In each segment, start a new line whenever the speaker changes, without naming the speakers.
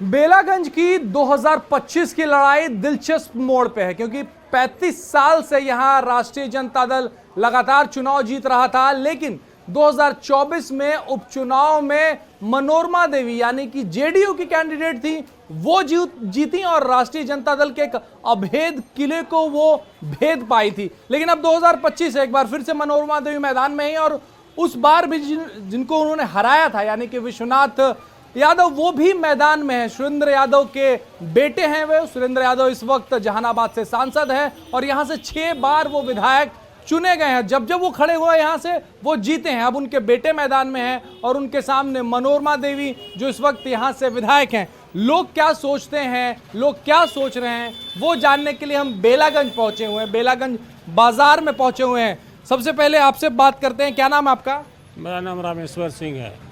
बेलागंज की 2025 की लड़ाई दिलचस्प मोड़ पे है क्योंकि 35 साल से यहां राष्ट्रीय जनता दल लगातार चुनाव जीत रहा था, लेकिन 2024 में उपचुनाव में मनोरमा देवी यानी कि जेडीयू की कैंडिडेट थी, वो जीती और राष्ट्रीय जनता दल के एक अभेद किले को वो भेद पाई थी। लेकिन अब 2025 एक बार फिर से मनोरमा देवी मैदान में ही, और उस बार भी जिनको उन्होंने हराया था यानी कि विश्वनाथ यादव, वो भी मैदान में है। सुरेंद्र यादव के बेटे हैं वे। सुरेंद्र यादव इस वक्त जहानाबाद से सांसद हैं और यहां से 6 बार वो विधायक चुने गए हैं। जब वो खड़े हुए यहां से वो जीते हैं। अब उनके बेटे मैदान में हैं और उनके सामने मनोरमा देवी जो इस वक्त यहां से विधायक हैं। लोग क्या सोचते हैं, लोग क्या सोच रहे हैं, वो जानने के लिए हम बेलागंज पहुंचे हुए हैं, बेलागंज बाजार में पहुंचे हुए हैं। सबसे पहले आपसे बात करते हैं, क्या नाम है आपका?
मेरा नाम रामेश्वर सिंह है।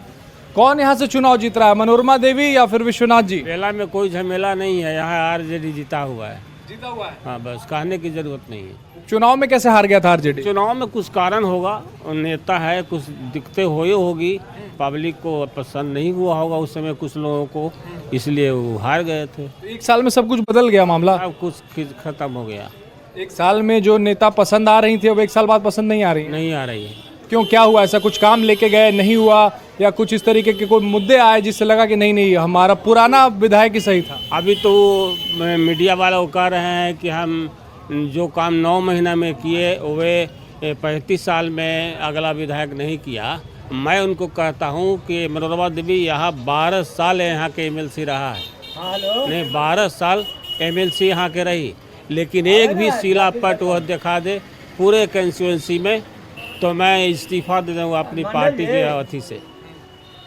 कौन यहाँ से चुनाव जीत रहा है, मनोरमा देवी या फिर विश्वनाथ जी?
बेला में कोई झमेला नहीं है, यहाँ आरजेडी जीता हुआ है।
जीता हुआ है?
हाँ, बस कहने की जरूरत नहीं है।
चुनाव में कैसे हार गया था आरजेडी?
चुनाव में कुछ कारण होगा, नेता है, कुछ दिक्कतें हुई होगी, पब्लिक को पसंद नहीं हुआ होगा उस समय कुछ लोगों को, इसलिए वो हार गए थे।
एक साल में सब कुछ बदल गया मामला?
अब कुछ खत्म हो गया।
एक साल में जो नेता पसंद आ रही थी अब एक साल बाद पसंद नहीं आ रही?
नहीं आ रही है।
क्यों, क्या हुआ? ऐसा कुछ काम लेके गए, नहीं हुआ, या कुछ इस तरीके के कोई मुद्दे आए जिससे लगा कि नहीं हमारा पुराना विधायक ही सही था?
अभी तो मीडिया वाले वो कह रहे हैं कि हम जो काम 9 महीना में किए वे 35 साल में अगला विधायक नहीं किया। मैं उनको कहता हूं कि मनोरमा देवी यहाँ 12 साल यहाँ के एमएलसी रहा है। नहीं, 12 साल एमएलसी यहाँ के रही, लेकिन एक भी शिलापट वह दिखा दे पूरे कंस्टिट्यूएंसी में तो मैं इस्तीफा दे दूँगा अपनी पार्टी के अवधि से।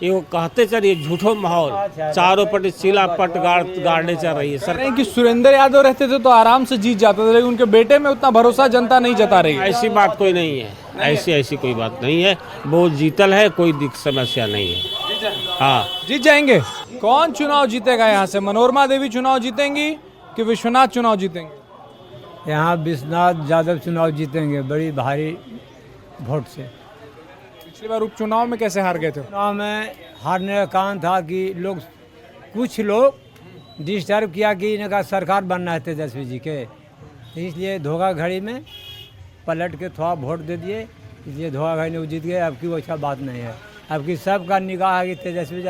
ये वो कहते चलिए झूठो माहौल, चारों पट शिलापट गाड़ने चल रही है सर।
कि सुरेंद्र यादव रहते थे तो आराम से जीत जाते थे, लेकिन उनके बेटे में उतना भरोसा जनता नहीं जता रही है।
ऐसी बात कोई नहीं है, ऐसी कोई बात नहीं है। वो जीतल है, कोई समस्या नहीं है। हाँ,
जीत जाएंगे। कौन चुनाव जीतेगा यहाँ से? मनोरमा देवी चुनाव जीतेंगी कि विश्वनाथ चुनाव जीतेंगे?
यहाँ विश्वनाथ यादव चुनाव जीतेंगे बड़ी भारी वोट से।
पिछली बार उपचुनाव में कैसे हार गए थे?
चुनाव में हारने का कारण था कि कुछ लोग डिस्टर्ब किया कि इनका सरकार बनना है तेजस्वी जी के, इसलिए धोखाधड़ी में पलट के थोड़ा वोट दे दिए, इसलिए धोखाधड़ी में वो जीत गए। अब की वो अच्छा बात नहीं है, अब की सबका निगाह है कि तेजस्वी जी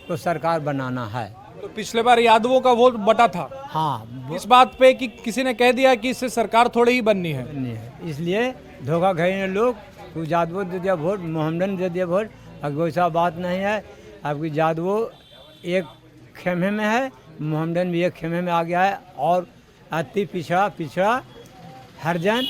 को सरकार बनाना है।
तो पिछले बार यादवों का वोट बटा था।
हाँ,
इस बात पे कि किसी ने कह दिया कि इससे सरकार थोड़ी ही बननी है,
इसलिए धोखाधड़ी में लोग यादवों दे दिया वोट, मोहम्मदन दे दिया वोट। अब वैसा बात नहीं है, अब की यादवों एक खेमे में है, मोहम्मदन भी एक खेमे में आ गया है, और अति पिछड़ा हरिजन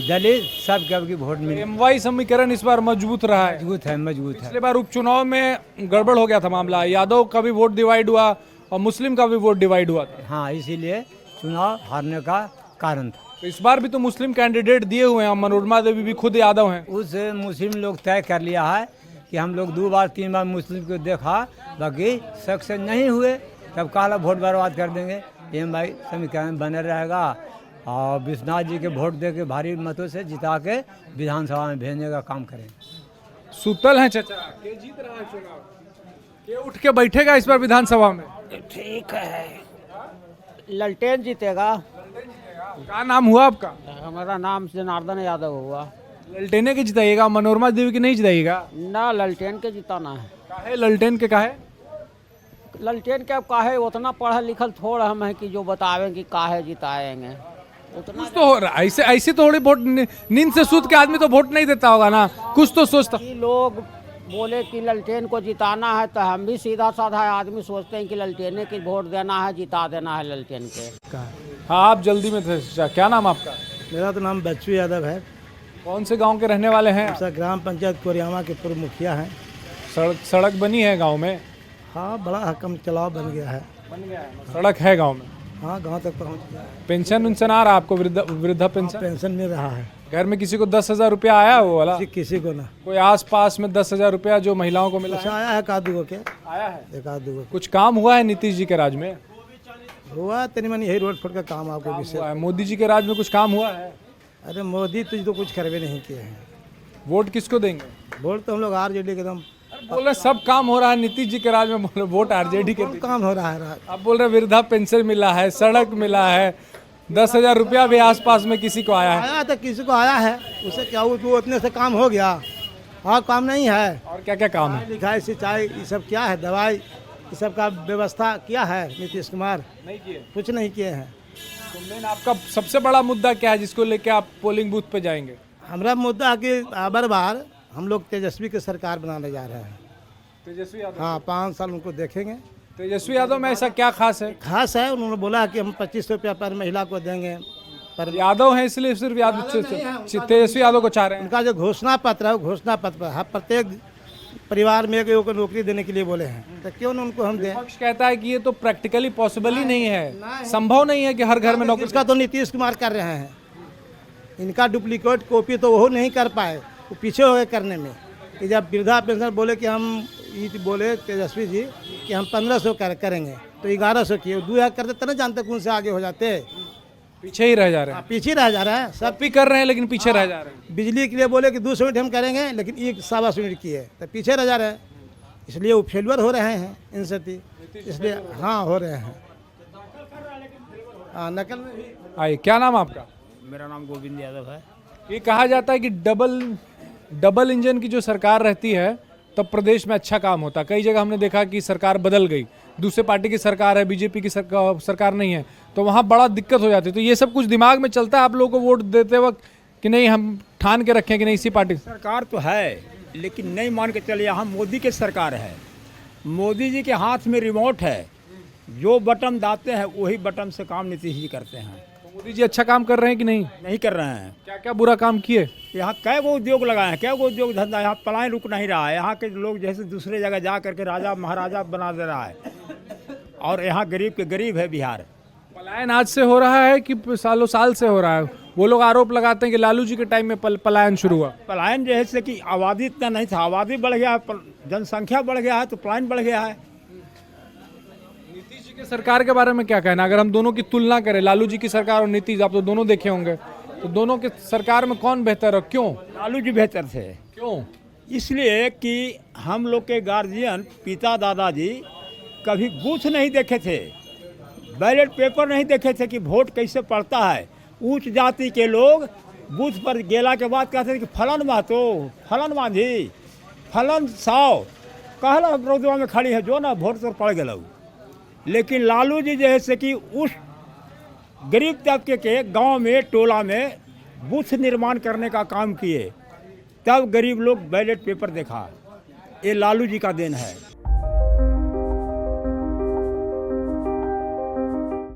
दलित सब के अब की वोट मिली।
एमवाई समीकरण इस बार मजबूत रहा है।
मजबूत है।
पिछले बार उपचुनाव में गड़बड़ हो गया था मामला, यादव का भी वोट डिवाइड हुआ और मुस्लिम का भी वोट डिवाइड हुआ था।
हाँ, इसीलिए चुनाव हारने का कारण था।
तो इस बार भी तो मुस्लिम कैंडिडेट दिए हुए हैं, मनोरमा देवी भी खुद यादव हैं।
उस मुस्लिम लोग तय कर लिया है कि हम लोग 2 बार 3 बार मुस्लिम को देखा, बाकी सक्सेस नहीं हुए, तब काला वोट बर्बाद कर देंगे। एमआई समीकरण बने रहेगा और विश्वनाथ जी के वोट दे के भारी मतों से जिता के विधानसभा में भेजने का काम करें।
सुतल है चचा, के जीत रहा है चुनाव, के उठ के बैठेगा इस बार विधानसभा में?
ठीक है, ललटेन जीतेगा।
क्या नाम हुआ आपका?
हमारा नाम जनार्दन यादव हुआ।
ललटेने के जिताइएगा, मनोरमा देवी के नहीं जिताइएगा?
ना, ललटेन के जिताना है।
काहे ललटेन के? काहे
ललटेन के? अब काहे, उतना पढ़ल लिखल थोड़ा हम है कि जो बतावें कि काहे जिताएंगे। उतना
कुछ तो हो रहा है, ऐसे थोड़ी वोट नींद से सूत के आदमी तो वोट नहीं देता होगा ना, कुछ तो सोचता।
लोग बोले कि ललटेन को जिताना है तो हम भी सीधा साधा आदमी सोचते हैं कि ललटेने की वोट देना है, जिता देना है ललटेन के।
हाँ, आप जल्दी में थे। क्या नाम आपका?
मेरा तो नाम बच्चू यादव है।
कौन से गांव के रहने वाले हैं?
सर, ग्राम पंचायत कोरियामा के पूर्व मुखिया हैं।
सड़क बनी है गांव में?
हाँ, बड़ा हकम चलाव बन गया है।
सड़क है गांव में?
हाँ, गांव तक पहुंच गया है।
पेंशन आ रहा है आपको? वृद्धा पेंशन?
पेंशन मिल रहा है।
घर में किसी को 10,000 रुपया आया वो वाला?
किसी को ना।
कोई आस पास में 10,000 रुपया जो महिलाओं को मिला?
कुछ आया है, एकाध दुगो के
आया है।
एकाध दुगो
कुछ काम हुआ है नीतीश जी के राज में?
हुआ तनी मनी, यही रोड फुट का काम आपको
हुआ है। मोदी जी के राज में कुछ काम हुआ है?
अरे मोदी तुझ तो कुछ करवे नहीं किए हैं।
वोट किसको देंगे?
वोट तो हम लोग आरजेडी के एकदम
बोल रहे सब काम हो रहा है नीतीश जी के राज में, बोल रहे वोट आरजेडी के
कौन काम हो रहा है?
आप बोल रहे वृद्धा पेंशन मिला है, सड़क मिला है, 10,000 रुपया भी आसपास में किसी को आया है।
आया तो किसी को आया है, उसे क्या हुआ तो उतने से काम हो गया, और काम नहीं है।
और क्या क्या काम है?
लिखाई सिंचाई ये सब क्या है, दवाई ये सब का व्यवस्था किया है नीतीश कुमार?
नहीं किए।
कुछ नहीं किए हैं।
तो मेन आपका सबसे बड़ा मुद्दा क्या है जिसको लेके आप पोलिंग बूथ पे जाएंगे?
हमारा मुद्दा है कि बार बार हम लोग तेजस्वी की सरकार बनाने जा रहे हैं।
तेजस्वी यादव।
हाँ, 5 साल उनको देखेंगे।
तेजस्वी यादव में ऐसा क्या खास है?
खास है, उन्होंने बोला कि हम 25 रुपया पर महिला को देंगे, पर
यादव है इसलिए सिर्फ यादव तेजस्वी यादव को चाह रहे हैं।
उनका जो घोषणा पत्र है वो घोषणा पत्र पर हर प्रत्येक परिवार में एक को नौकरी देने के लिए बोले हैं, तो क्यों न उनको हम दें?
विपक्ष कहता है कि ये तो प्रैक्टिकली पॉसिबल ही नहीं है, संभव नहीं है कि हर घर में नौकरी।
इसका तो नीतीश कुमार कर रहे हैं, इनका डुप्लीकेट कॉपी तो वो नहीं कर पाए, वो पीछे हो गए करने में। कि जब वृद्धा पेंशन बोले कि हम ये बोले तेजस्वी जी कि हम 1500 करेंगे, तो 1100 किए, 2000 करते तब न जानते कौन से आगे हो जाते,
पीछे ही रह जा रहे हैं।
पीछे रह जा रहा है सब।
सब भी कर रहे हैं लेकिन पीछे रह जा रहे हैं।
बिजली के लिए बोले कि 200 यूनिट हम करेंगे, लेकिन 1.25 यूनिट किए तो पीछे रह जा रहे हैं, इसलिए वो फेलुअर हो रहे हैं इनसे, इसलिए हाँ हो रहे हैं। हाँ, नकल में भी।
आइए, क्या नाम आपका?
मेरा नाम गोविंद यादव है।
ये कहा जाता है कि डबल इंजन की जो सरकार रहती है तब प्रदेश में अच्छा काम होता है। कई जगह हमने देखा कि सरकार बदल गई, दूसरे पार्टी की सरकार है, बीजेपी की सरकार नहीं है, तो वहाँ बड़ा दिक्कत हो जाती है। तो ये सब कुछ दिमाग में चलता है आप लोगों को वोट देते वक्त कि नहीं हम ठान के रखें कि नहीं इसी पार्टी?
सरकार तो है, लेकिन नहीं मान के चलिए, यहाँ मोदी की सरकार है, मोदी जी के हाथ में रिमोट है, जो बटन दाबते हैं वही बटन से काम नीतीश जी करते हैं।
मोदी जी अच्छा काम कर रहे हैं कि नहीं?
नहीं कर रहे हैं।
क्या क्या बुरा काम किए?
यहाँ कै गो उद्योग लगाए हैं, कै गो उद्योग धंधा, यहाँ पलायन रुक नहीं रहा है। यहाँ के लोग जैसे दूसरे जगह जा करके राजा महाराजा बना दे रहा है, और यहाँ गरीब के गरीब है बिहार।
पलायन आज से हो रहा है कि सालों साल से हो रहा है? वो लोग आरोप लगाते हैं कि लालू जी के टाइम में पलायन शुरू हुआ।
पलायन जैसे कि आबादी इतना नहीं था, आबादी बढ़ गया है, जनसंख्या बढ़ गया है, तो पलायन बढ़ गया है।
नीतीश जी की सरकार के बारे में क्या कहना? अगर हम दोनों की तुलना करें, लालू जी की सरकार और नीतीश, आप तो दोनों देखे होंगे, तो दोनों की सरकार में कौन बेहतर है, क्यों?
लालू जी बेहतर थे।
क्यों?
इसलिए कि हम लोग के गार्जियन पिता दादाजी कभी बूथ नहीं देखे थे, बैलेट पेपर नहीं देखे थे कि वोट कैसे पड़ता है। ऊंच जाति के लोग बूथ पर गेला के बाद कहते थे कि फलन महतो, फलन मांझी, फलन साव कहला रोजवा में खड़ी है जो ना वोट तो पड़ गया। लेकिन लालू जी जैसे कि उस गरीब तबके के गांव में टोला में बूथ निर्माण करने का काम किए, तब गरीब लोग बैलेट पेपर देखा। ये लालू जी का देन है।